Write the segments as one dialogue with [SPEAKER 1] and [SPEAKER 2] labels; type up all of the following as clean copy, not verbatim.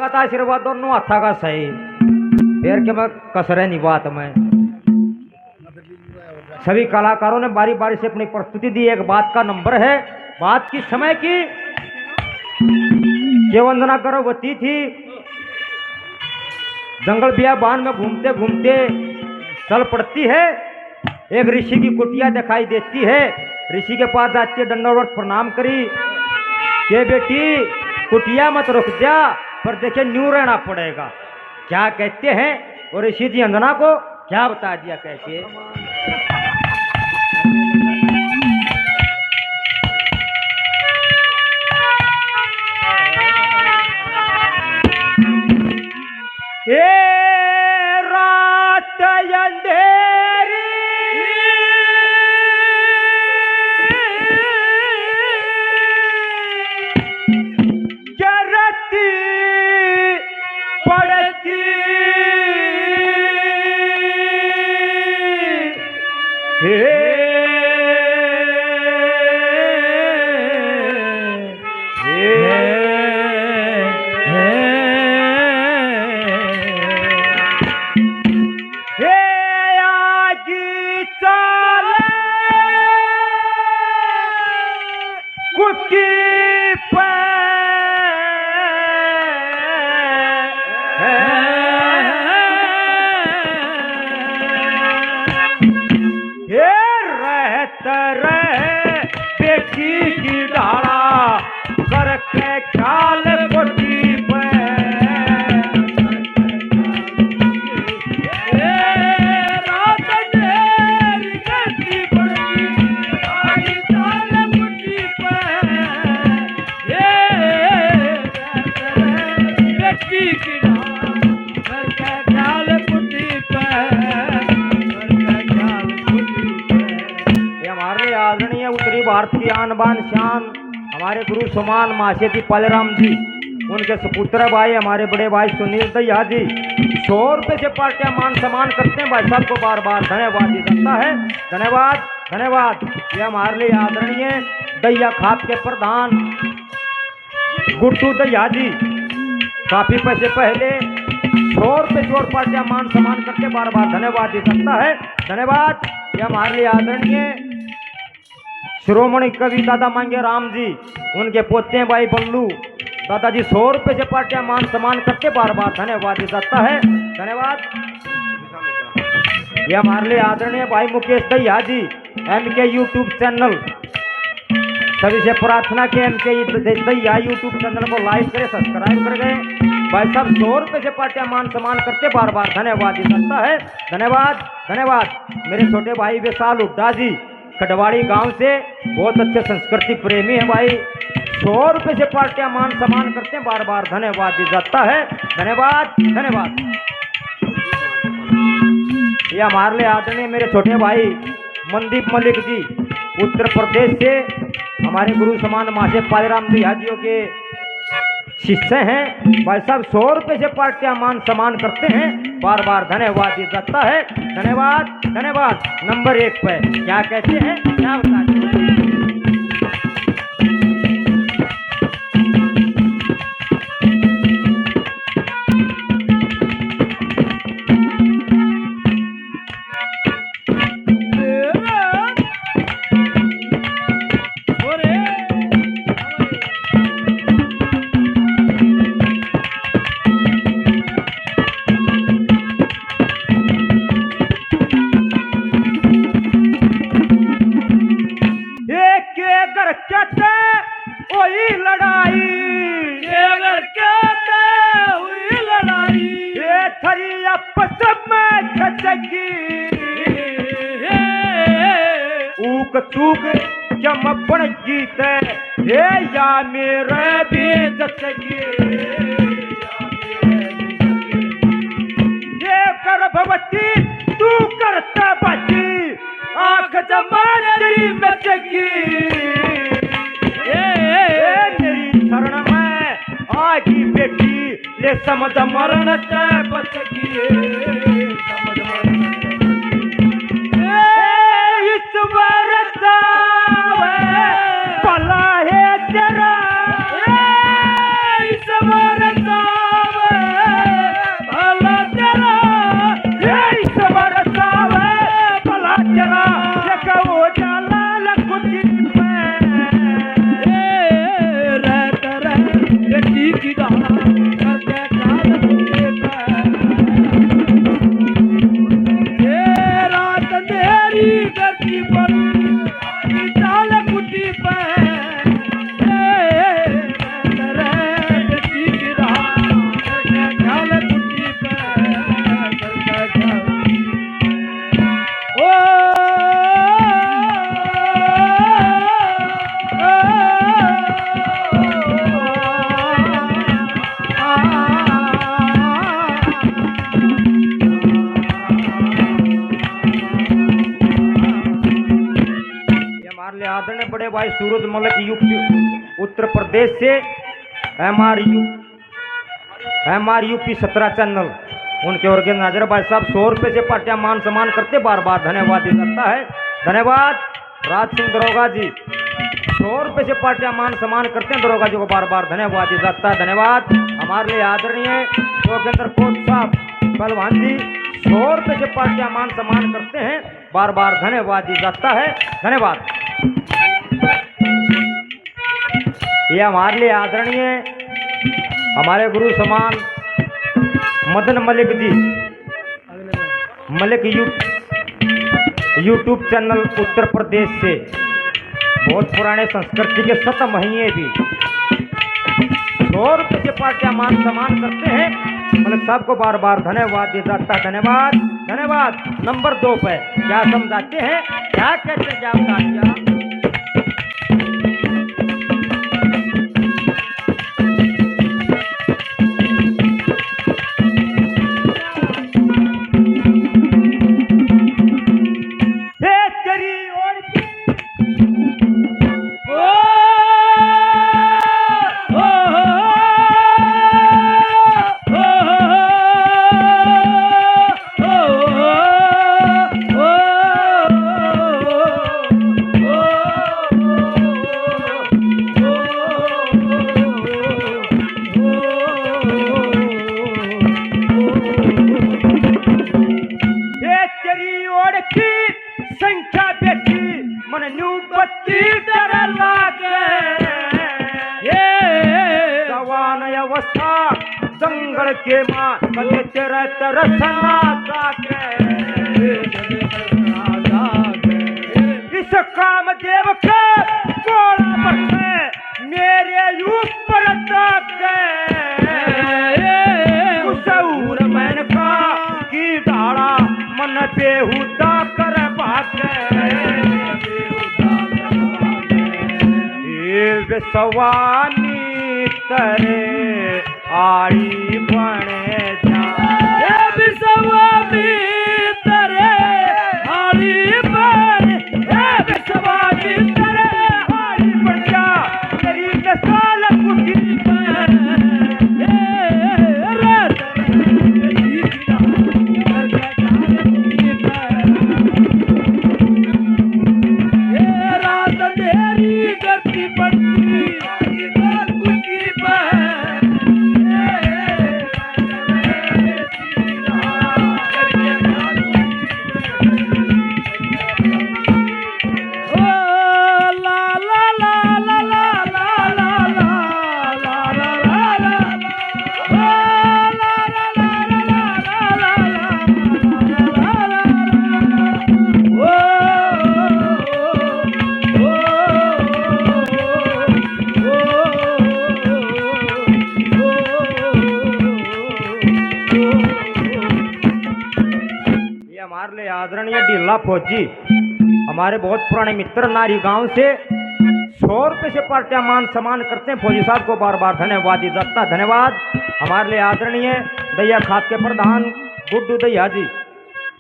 [SPEAKER 1] का था आशीर्वाद दोनों हाथा का सही फिर के मैं कसरे नहीं बात में सभी कलाकारों ने बारी बारी से अपनी प्रस्तुति दी। एक बात का नंबर है, बात किस समय की ये वंदना गर्भवती थी, जंगल बियाबान में घूमते घूमते चल पड़ती है। एक ऋषि की कुटिया दिखाई देती है, ऋषि के पास जाती है, दंडवत प्रणाम करी के बेटी कुटिया मत रुक जा, पर देखे न्यू रहना पड़ेगा। क्या कहते हैं और ऋषि जी वंदना को क्या बता दिया कैसे रात अंधेरी जरती पड़ती बेटी की डाला करके ख्याल कोटी पे रात देर करती पड़ी आई चाल कोटी पे बेटी की डाला करके ख्याल कोटी पे हमारे आदरणीय उत्तरी भारत की आन बान शान हमारे गुरु समान मासेती पालेराम जी, उनके सुपुत्र भाई हमारे बड़े भाई सुनील दैया जी 100 रुपये से पार्टियां मान सम्मान करते हैं। भाई साहब को बार बार धन्यवाद दी जाता है। धन्यवाद धन्यवाद। ये हमारे लिए आदरणीय दैया खाप के प्रधान गुड्डू दैया जी काफी पैसे पहले 100 रुपये जोड़ पार्टियां मान सम्मान करते बार बार धन्यवाद दी सकता है। धन्यवाद। ये हमारे लिए आदरणीय शिरोमणि कवि दादा मांगे राम जी, उनके पोते हैं भाई बल्लू दादाजी 100 रुपये से पार्टियां मान सम्मान करते बार बार धन्यवाद दिया जाता है। धन्यवाद। ये हमारे लिए आदरणीय भाई मुकेश दैया जी MK यूट्यूब चैनल, सभी से प्रार्थना के MK दैया यूट्यूब चैनल को लाइक करें, सब्सक्राइब कर गए। भाई साहब 100 रुपये से पार्टियां मान सम्मान करते बार बार धन्यवाद दिया जाता है। धन्यवाद धन्यवाद। मेरे छोटे भाई विशाल हुड्डा जी कटवाड़ी गांव से बहुत अच्छे संस्कृति प्रेमी है भाई, 100 रुपये से पार्टियां मान सम्मान करते हैं बार बार धन्यवाद दिया जाता है। धन्यवाद धन्यवाद। ये हमारे लिए आदरणीय मेरे छोटे भाई मनदीप मलिक जी उत्तर प्रदेश से हमारे गुरु समान मासे पालेराम जी हाजियों के शिष्य हैं। भाई साहब 100 रुपये से पार्टियां मान सम्मान करते हैं बार बार धन्यवाद दिया जाता है। धन्यवाद धन्यवाद। नंबर 1 पे क्या कहते हैं क्या बताते हैं ऊक चूक चमपण जीते हे या मेरे भी जचगी ये गर्भवती तू करता बची आंख जमारी बचगी मेरी शरण में आगी बेटी ले समझ मरण बचगी समझ भला है तेरा भाई सूरज मलिक यूपी उत्तर प्रदेश से एम आर यूपी 17 चैनल उनके ऑर्गेनाइजर भाई साहब 100 रुपये से पार्टियां मान सम्मान करते बार बार धन्यवाद दिया जाता है। धन्यवाद राज सिंह दरोगा जी 100 रुपये से पार्टियां मान सम्मान करते हैं दरोगा जी को बार बार धन्यवाद दिया जाता है। धन्यवाद हमारे लिए आदरणीय योगेंद्र कोच साहब पहलवान जी 100 रुपये से पार्टियां मान सम्मान करते हैं बार बार धन्यवाद दिया जाता है। धन्यवाद। ये हमारे लिए आदरणीय हमारे गुरु समान मदन मलिक जी मलिक यूट्यूब चैनल उत्तर प्रदेश से बहुत पुराने संस्कृति के 7 महीने भी 100 रुपये से पार्टियां मान सम्मान करते हैं मलिक साहब को बार बार धन्यवाद दिया जाता है। धन्यवाद। धन्यवाद। नंबर 2 पे क्या समझाते हैं क्या कहते हैं क्या बताइए। संख्या बेटी मन बत्ती जवान अवस्था जंगल के माँ कदे तेरा तरसना इस काम देव के कोड़ा पर मेरे ऊपर उसूर मैन का की धारा मन बेहुदा कर सवानी तरे आड़ी बने जा सवानी तरे आड़ी बने सवानी तरे आड़ी बन जा तेरी मिसाल कुटी आदरणीय ढीला फौजी हमारे बहुत पुराने मित्र नारी गांव से 100 रुपये से पार्टियां मान सम्मान करते हैं फौजी साहब को बार बार धन्यवाद दिया जाता है। धन्यवाद। हमारे लिए आदरणीय दैया खात के प्रधान गुड्डू दैया जी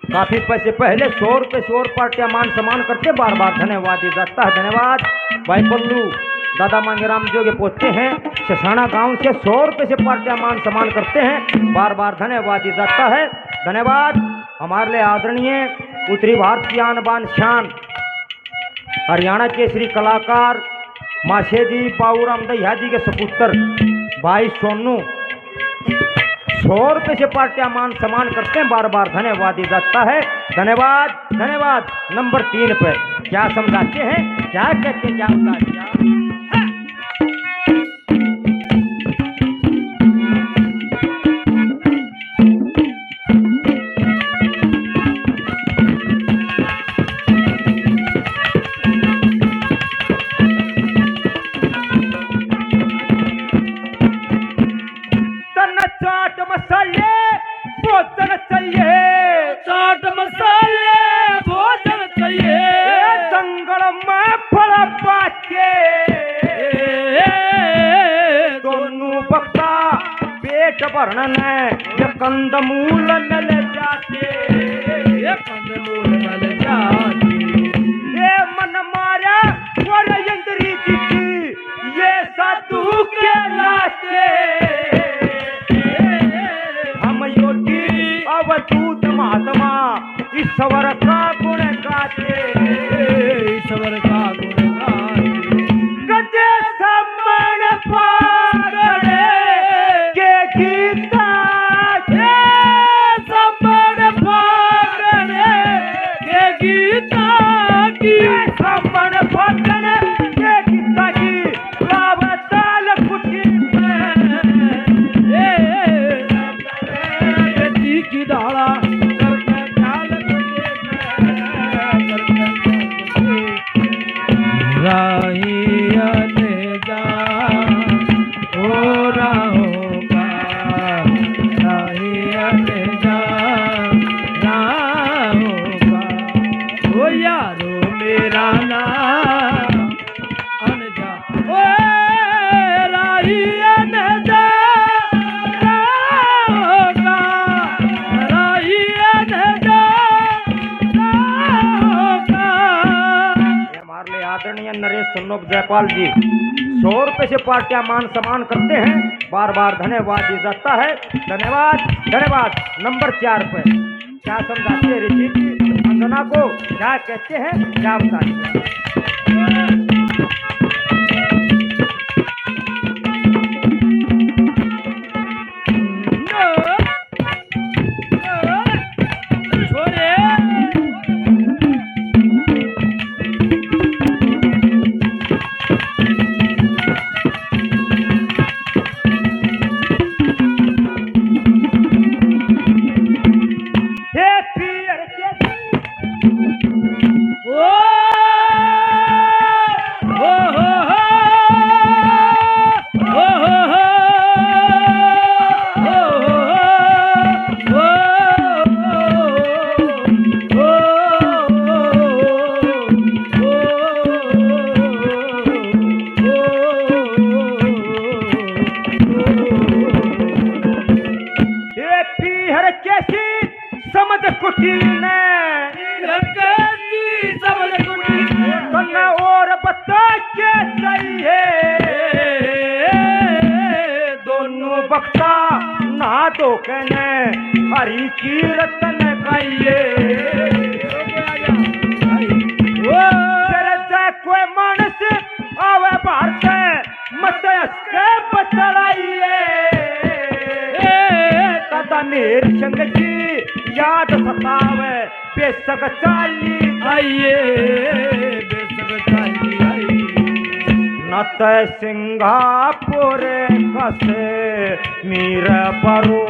[SPEAKER 1] काफी पैसे पहले 100 रुपये से और पार्टियां मान सम्मान करते बार बार धन्यवाद दिया जाता है। धन्यवाद। भाई पल्लू दादा मांगेराम जो के पोते हैं शसाना गांव से 100 रुपये से पार्टियां मान सम्मान करते हैं बार बार धन्यवाद दिया जाता है। धन्यवाद। हमारे लिए आदरणीय उत्तरी भारत की आन बान शान हरियाणा के श्री कलाकार माशे जी बाबूराम दैया जी के सपुत्र भाई सोनू 100 रुपये से पार्टियां मान सम्मान करते हैं बार बार धन्यवाद दिया जाता है। धन्यवाद। धन्यवाद। नंबर 3 पर क्या समझाते हैं क्या कहते हैं क्या बताते हैं। चाट मसाले भोजन चाहिए चाट मसाले भोजन चाहिए जंगल में फल पाके दोनों बक्ता पेट भरन ये कंदमूल मिल जाते ये कंदमूल मिल जाते ये मन मारे और इंद्र तू के नाते हम योगी अवधूत महात्मा ईश्वर का गुण गाते,
[SPEAKER 2] ईश्वर का गुण गाते।
[SPEAKER 1] गजे सम्मान पागड़े के गीता
[SPEAKER 2] हे सम्मान पागड़े के गीता की,
[SPEAKER 1] सम्मान पागड़े के गीता की लावताल कुटी
[SPEAKER 2] बेटी की डाला करके काल राहिया ने जा हो रहोगा, राहिया ने जा होगा। ओ यारो मेरा नाम अनजा, ओ राहिया ने जा होगा, राहिया ने जा होगा।
[SPEAKER 1] हमारे लिए आदरणीय नरेश सन्नोक जयपाल जी 100 रुपए से पार्टियां मान सम्मान करते हैं, बार बार धन्यवाद दी जाता है। धन्यवाद धन्यवाद। नंबर 4 पे क्या समझाते हैं ऋषि की वंदना को, क्या कहते हैं, क्या बताइए। हे पियर के हे पियर कैसी समझ कुटी ने कन्ना और बता के चाहिए, दोनों बख्ता ना दो कहने हरी की रतन खाइए। कोई मानस आवे भारत मत के बचड़ाइए, तदा मेर संग जी याद सतावे बेसक चाली
[SPEAKER 2] आइए, बेसक चाली आई।
[SPEAKER 1] नत सिंगापुर कसे मीर बरू